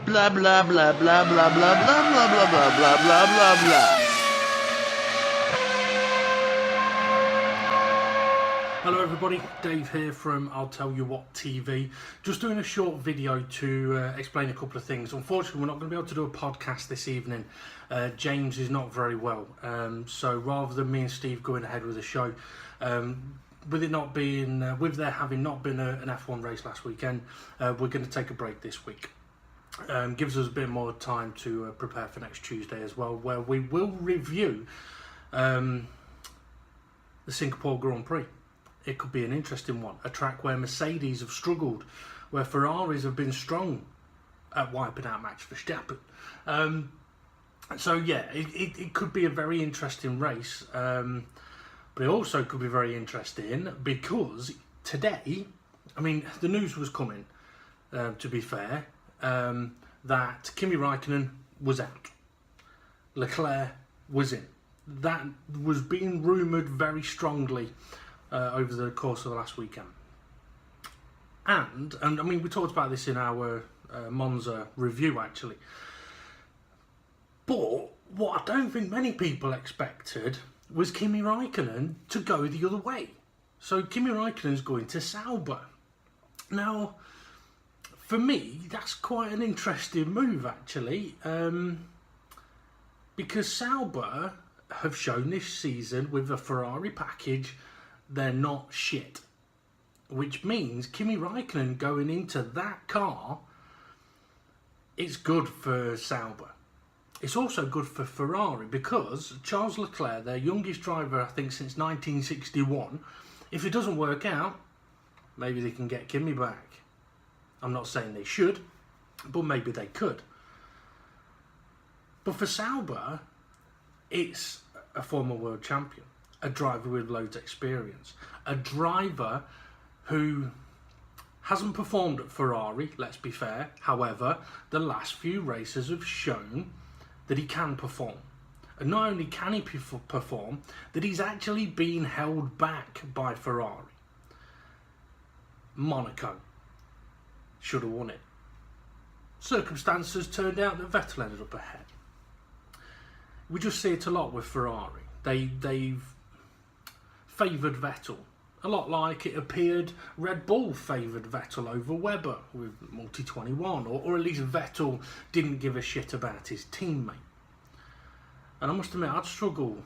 blah blah blah blah blah blah blah blah blah blah blah blah blah blah. Hello everybody, Dave here from I'll Tell You What TV. Just doing a short video to explain a couple of things. Unfortunately, we're not going to be able to do a podcast this evening. James is not very well, so rather than me and Steve going ahead with the show, with it not being, with there having not been an F1 race last weekend, we're going to take a break this week. Gives us a bit more time to prepare for next Tuesday as well, where we will review the Singapore Grand Prix. It could be an interesting one, a track where Mercedes have struggled, where Ferraris have been strong at wiping out Max Verstappen. So yeah, it could be a very interesting race, but it also could be very interesting because today, I mean, the news was coming, to be fair, that Kimi Raikkonen was out, Leclerc was in. That was being rumoured very strongly over the course of the last weekend. And I mean, we talked about this in our Monza review actually. But what I don't think many people expected was Kimi Raikkonen to go the other way. So Kimi Raikkonen's going to Sauber. Now, for me, that's quite an interesting move actually, because Sauber have shown this season with a Ferrari package they're not shit, which means Kimi Raikkonen going into that car, it's good for Sauber. It's also good for Ferrari because Charles Leclerc, their youngest driver I think since 1961, if it doesn't work out, maybe they can get Kimi back. I'm not saying they should, but maybe they could. But for Sauber, it's a former world champion, a driver with loads of experience, a driver who hasn't performed at Ferrari, let's be fair. However, the last few races have shown that he can perform. And not only can he perform, that he's actually been held back by Ferrari. Monaco should have won it. Circumstances turned out that Vettel ended up ahead. We just see it a lot with Ferrari. They've favoured Vettel, a lot like it appeared Red Bull favoured Vettel over Webber with Multi-21, or at least Vettel didn't give a shit about his teammate. And I must admit, I'd struggle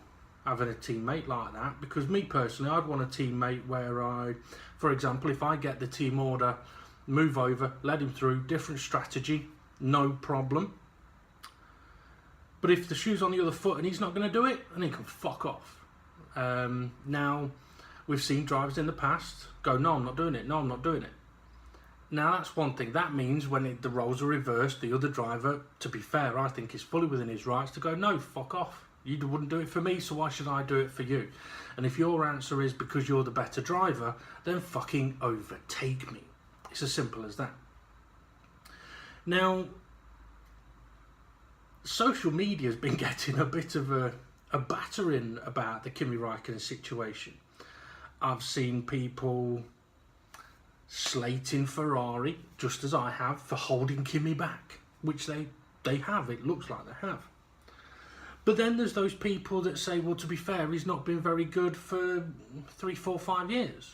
having a teammate like that, because me personally, I'd want a teammate where for example, if I get the team order, move over, let him through, different strategy, no problem. But if the shoe's on the other foot and he's not going to do it, then he can fuck off. Now, we've seen drivers in the past go, no, I'm not doing it, no, I'm not doing it. Now, that's one thing. That means when the roles are reversed, the other driver, to be fair, I think is fully within his rights to go, no, fuck off. You wouldn't do it for me, so why should I do it for you? And if your answer is because you're the better driver, then fucking overtake me. It's as simple as that. Now, social media has been getting a bit of a battering about the Kimi Raikkonen situation. I've seen people slating Ferrari, just as I have, for holding Kimi back, which they have, it looks like they have. But then there's those people that say, well, to be fair, he's not been very good for 3, 4, 5 years.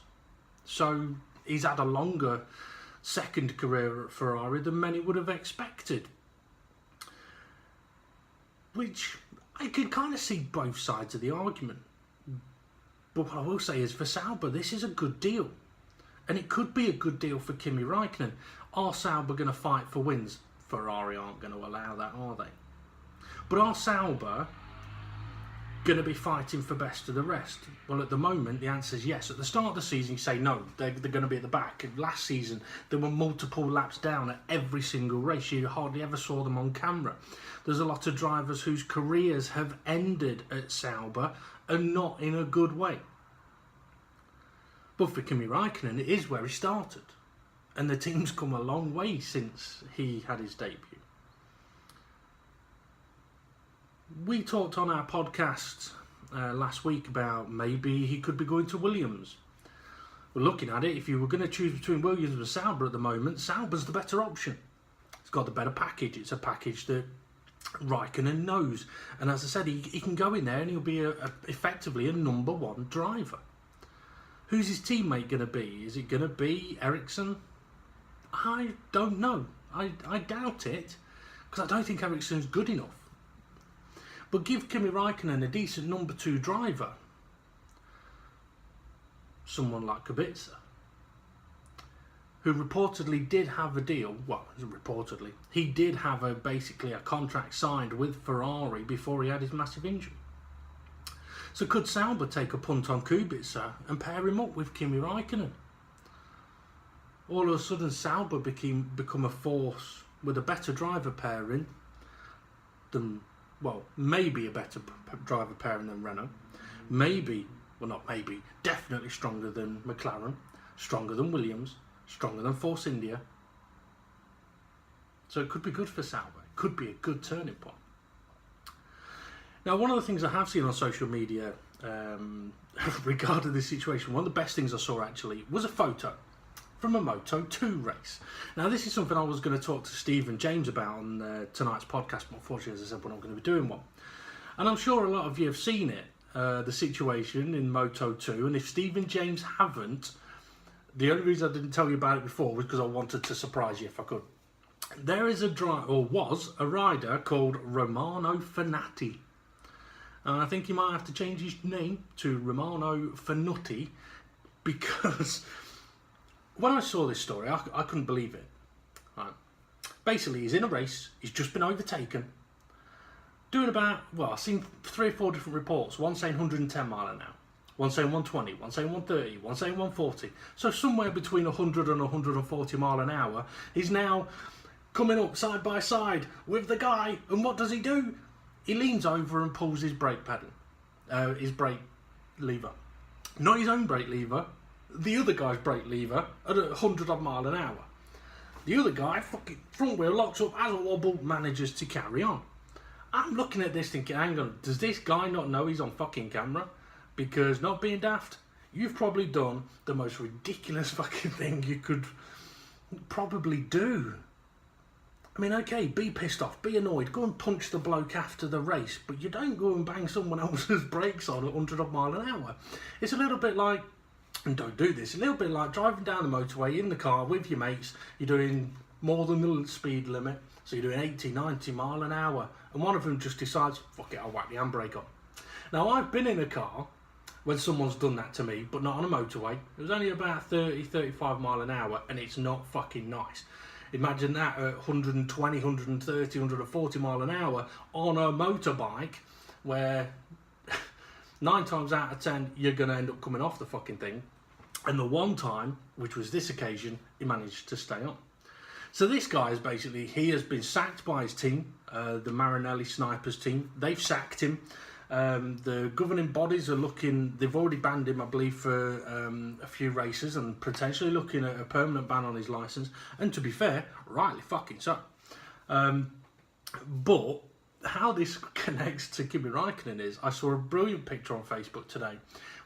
So he's had a longer second career at Ferrari than many would have expected. Which I could kind of see both sides of the argument. But what I will say is, for Sauber, this is a good deal. And it could be a good deal for Kimi Raikkonen. Are Sauber going to fight for wins? Ferrari aren't going to allow that, are they? But are Sauber going to be fighting for best of the rest? Well, at the moment, the answer is yes. At the start of the season, you say no, they're going to be at the back. And last season, there were multiple laps down at every single race. You hardly ever saw them on camera. There's a lot of drivers whose careers have ended at Sauber and not in a good way. But for Kimi Raikkonen, it is where he started. And the team's come a long way since he had his debut. We talked on our podcast last week about maybe he could be going to Williams. We're looking at it, if you were going to choose between Williams and Sauber at the moment, Sauber's the better option. It's got the better package. It's a package that Raikkonen knows. And as I said, he can go in there and he'll be effectively a number one driver. Who's his teammate going to be? Is it going to be Ericsson? I don't know. I doubt it, because I don't think Ericsson's good enough. But give Kimi Raikkonen a decent number 2 driver. Someone like Kubica, who reportedly did have a deal, well, reportedly, he did have basically a contract signed with Ferrari before he had his massive injury. So could Sauber take a punt on Kubica and pair him up with Kimi Raikkonen? All of a sudden Sauber become a force with a better driver pairing than, well, maybe a better driver pairing than Renault. Maybe, well not maybe, definitely stronger than McLaren, stronger than Williams, stronger than Force India. So it could be good for Sauber. It could be a good turning point. Now, one of the things I have seen on social media regarding this situation, one of the best things I saw actually was a photo from a Moto2 race. Now, this is something I was going to talk to Steve and James about on tonight's podcast, but unfortunately, as I said, we're not going to be doing one. And I'm sure a lot of you have seen it, the situation in Moto2, and if Steve and James haven't, the only reason I didn't tell you about it before was because I wanted to surprise you if I could. There is was a rider called Romano Fenati. And I think he might have to change his name to Romano Fenuti, because when I saw this story, I couldn't believe it. Right. Basically, he's in a race, he's just been overtaken, doing about, well, I've seen 3 or 4 different reports, one saying 110 mile an hour, one saying 120, one saying 130, one saying 140. So somewhere between 100 and 140 mile an hour, he's now coming up side by side with the guy, and what does he do? He leans over and pulls his brake pedal, his brake lever. Not his own brake lever, the other guy's brake lever at 100 odd mile an hour. The other guy, fucking front wheel locks up, has a wobble, manages to carry on. I'm looking at this thinking, hang on, does this guy not know he's on fucking camera? Because, not being daft, you've probably done the most ridiculous fucking thing you could probably do. I mean, okay, be pissed off, be annoyed, go and punch the bloke after the race, but you don't go and bang someone else's brakes on at 100 odd mile an hour. It's a little bit like, and don't do this, a little bit like driving down the motorway in the car with your mates. You're doing more than the speed limit, so you're doing 80, 90 mile an hour, and one of them just decides, fuck it, I'll whack the handbrake on. Now, I've been in a car when someone's done that to me, but not on a motorway. It was only about 30, 35 mile an hour, and it's not fucking nice. Imagine that at 120, 130, 140 mile an hour on a motorbike, where 9 times out of 10 you're going to end up coming off the fucking thing. And the one time, which was this occasion, he managed to stay on. So this guy is basically, he has been sacked by his team, the Marinelli Snipers team. They've sacked him. The governing bodies are looking, they've already banned him, I believe, for a few races, and potentially looking at a permanent ban on his licence. And to be fair, rightly fucking so. But how this connects to Kimi Raikkonen is, I saw a brilliant picture on Facebook today,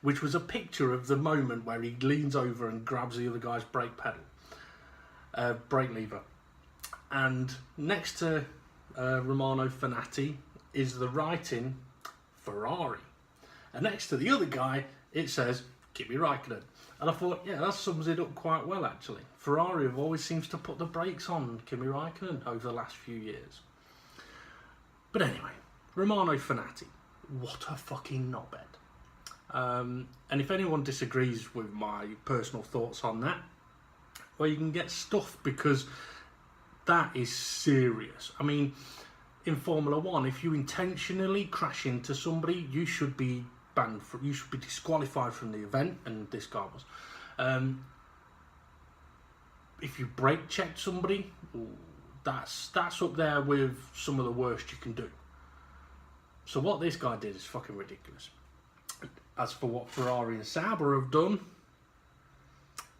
which was a picture of the moment where he leans over and grabs the other guy's brake pedal, brake lever. And next to Romano Fenati is the writing Ferrari, and next to the other guy it says Kimi Raikkonen. And I thought, yeah, that sums it up quite well actually. Ferrari have always seems to put the brakes on Kimi Raikkonen over the last few years. But anyway, Romano Fenati, what a fucking knobhead. And if anyone disagrees with my personal thoughts on that, well, you can get stuffed, because that is serious. I mean, in Formula 1, if you intentionally crash into somebody, you should be banned from, you should be disqualified from the event, and this guy was. If you brake check somebody, that's up there with some of the worst you can do. So what this guy did is fucking ridiculous. As for what Ferrari and Sauber have done,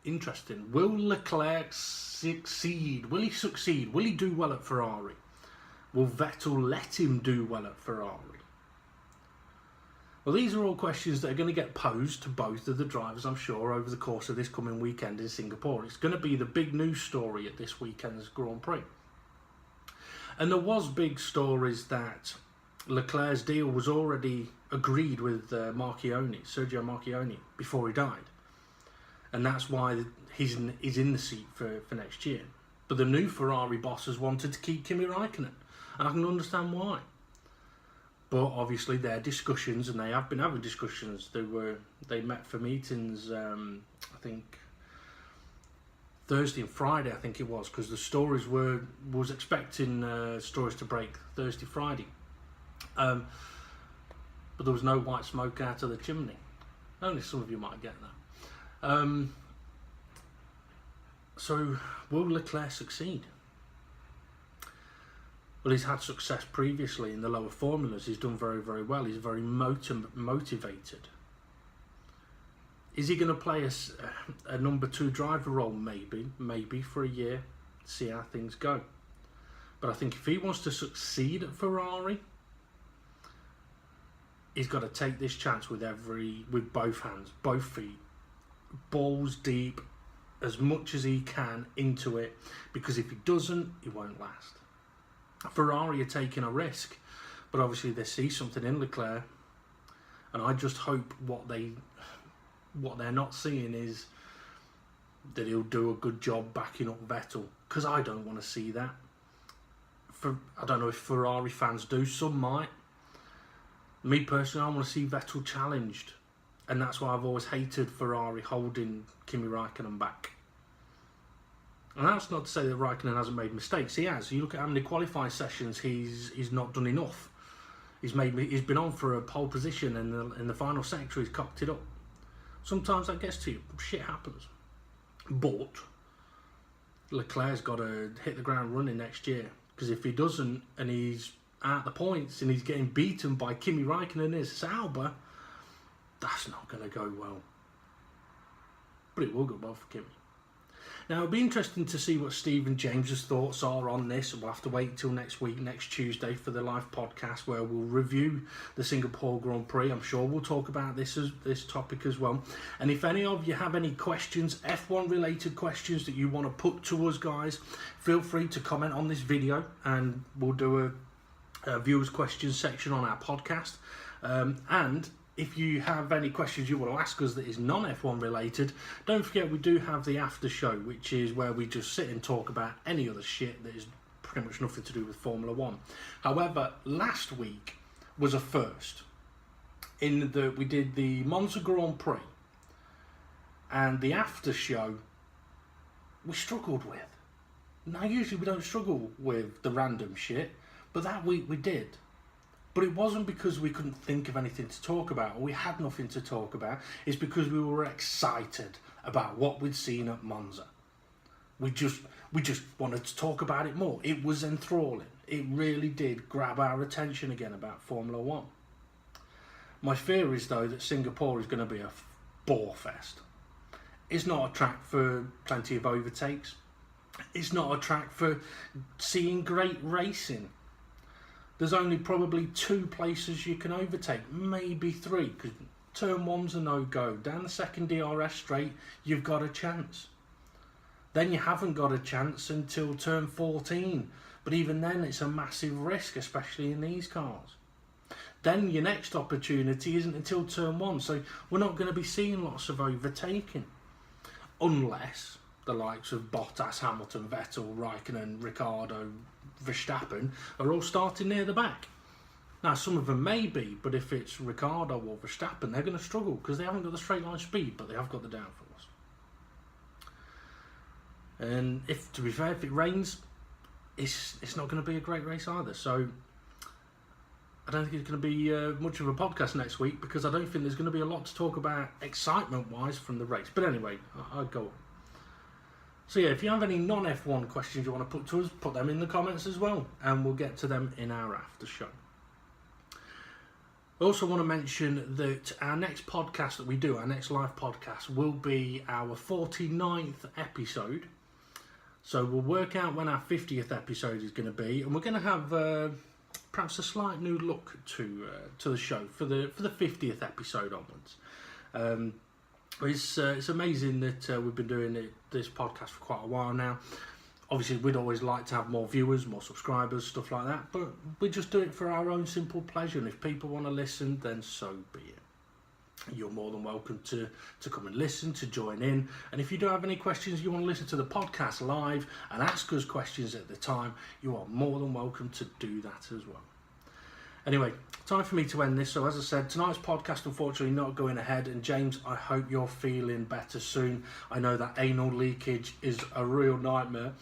interesting. Will Leclerc succeed? Will he succeed? Will he do well at Ferrari? Will Vettel let him do well at Ferrari? Well, these are all questions that are going to get posed to both of the drivers, I'm sure, over the course of this coming weekend in Singapore. It's going to be the big news story at this weekend's Grand Prix. And there was big stories that Leclerc's deal was already agreed with Sergio Marchionne, before he died. And that's why he's in the seat for next year. But the new Ferrari bosses wanted to keep Kimi Raikkonen, and I can understand why. But obviously their discussions, and they have been having discussions, they met for meetings, I think Thursday and Friday, I think it was, because the stories was expecting stories to break Thursday, Friday. But there was no white smoke out of the chimney. Only some of you might get that. So will Leclerc succeed? Well, he's had success previously in the lower formulas. He's done very, very well. He's very motivated. Is he going to play a number 2 driver role? Maybe for a year, see how things go. But I think if he wants to succeed at Ferrari, he's got to take this chance with both hands, both feet, balls deep, as much as he can into it. Because if he doesn't, he won't last. Ferrari are taking a risk, but obviously they see something in Leclerc, and I just hope what they're not seeing is that he'll do a good job backing up Vettel, because I don't want to see that. I don't know if Ferrari fans do, some might. Me personally, I want to see Vettel challenged, and that's why I've always hated Ferrari holding Kimi Raikkonen back. And that's not to say that Raikkonen hasn't made mistakes. He has. You look at how many qualifying sessions he's not done enough. He's been on for a pole position, and in the final sector he's cocked it up. Sometimes that gets to you. Shit happens. But Leclerc's got to hit the ground running next year, because if he doesn't, and he's at the points and he's getting beaten by Kimi Raikkonen and his Sauber, that's not going to go well. But it will go well for Kimi. Now, it'll be interesting to see what Steve and James's thoughts are on this. We'll have to wait till next week, next Tuesday, for the live podcast where we'll review the Singapore Grand Prix. I'm sure we'll talk about this topic as well. And if any of you have any questions, F1 related questions that you want to put to us, guys, feel free to comment on this video, and we'll do a viewers questions section on our podcast. And if you have any questions you want to ask us that is non-F1 related, don't forget we do have the after show, which is where we just sit and talk about any other shit that is pretty much nothing to do with Formula 1. However, last week was a first, in that we did the Monza Grand Prix, and the after show we struggled with. Now, usually we don't struggle with the random shit, but that week we did. But it wasn't because we couldn't think of anything to talk about, or we had nothing to talk about. It's because we were excited about what we'd seen at Monza. We just wanted to talk about it more. It was enthralling. It really did grab our attention again about Formula 1. My fear is, though, that Singapore is going to be a bore fest. It's not a track for plenty of overtakes. It's not a track for seeing great racing. There's only probably 2 places you can overtake, maybe 3, because turn 1's a no-go. Down the second DRS straight, you've got a chance. Then you haven't got a chance until turn 14, but even then it's a massive risk, especially in these cars. Then your next opportunity isn't until turn 1, so we're not going to be seeing lots of overtaking, unless the likes of Bottas, Hamilton, Vettel, Raikkonen, Ricciardo, Verstappen are all starting near the back. Now, some of them may be, but if it's Ricciardo or Verstappen, they're going to struggle because they haven't got the straight line speed, but they have got the downforce. And to be fair, if it rains, it's not going to be a great race either. So I don't think it's going to be much of a podcast next week, because I don't think there's going to be a lot to talk about excitement-wise from the race. But anyway, I'll go on. So yeah, if you have any non-F1 questions you want to put to us, put them in the comments as well, and we'll get to them in our after show. I also want to mention that our next podcast that we do, our next live podcast, will be our 49th episode. So we'll work out when our 50th episode is going to be, and we're going to have perhaps a slight new look to the show for the 50th episode onwards. It's amazing that we've been doing this podcast for quite a while now. Obviously, we'd always like to have more viewers, more subscribers, stuff like that, but we just do it for our own simple pleasure, and if people want to listen, then so be it. You're more than welcome to come and listen, to join in, and if you do have any questions, you want to listen to the podcast live and ask us questions at the time, you are more than welcome to do that as well. Anyway, time for me to end this. So as I said, tonight's podcast unfortunately not going ahead, and James, I hope you're feeling better soon. I know that anal leakage is a real nightmare,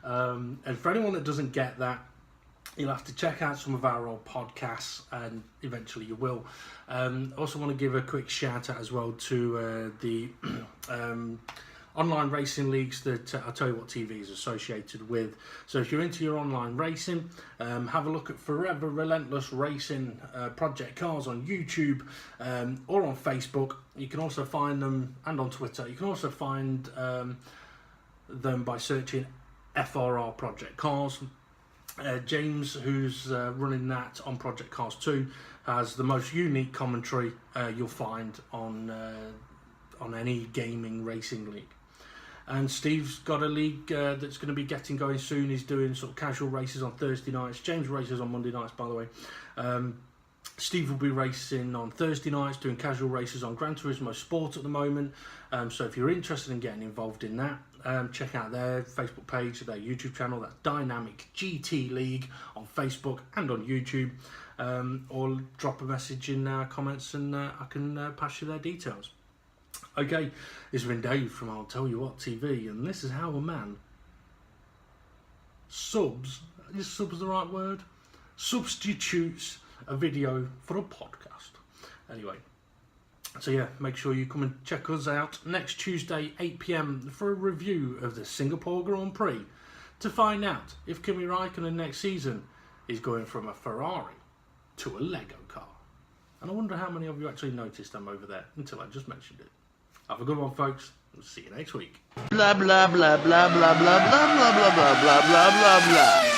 and for anyone that doesn't get that, you'll have to check out some of our old podcasts, and eventually you will. Also want to give a quick shout out as well to the online racing leagues that I'll Tell You What TV is associated with. So if you're into your online racing, have a look at Forever Relentless Racing Project Cars on YouTube or on Facebook. You can also find them, and on Twitter. You can also find them by searching FRR Project Cars. James, who's running that on Project Cars 2, has the most unique commentary you'll find on any gaming racing league. And Steve's got a league that's going to be getting going soon. He's doing sort of casual races on Thursday nights. James races on Monday nights, by the way. Steve will be racing on Thursday nights, doing casual races on Gran Turismo Sport at the moment. So if you're interested in getting involved in that, check out their Facebook page, their YouTube channel, that's Dynamic GT League on Facebook and on YouTube. Or drop a message in comments and I can pass you their details. Okay, this has been Dave from I'll Tell You What TV, and this is how a man subs, is subs the right word? Substitutes a video for a podcast. Anyway, so yeah, make sure you come and check us out next Tuesday, 8 PM, for a review of the Singapore Grand Prix, to find out if Kimi Raikkonen next season is going from a Ferrari to a Lego car. And I wonder how many of you actually noticed I'm over there until I just mentioned it. Have a good one, folks. We'll see you next week. Blah blah blah blah blah blah blah blah blah blah blah blah blah blah.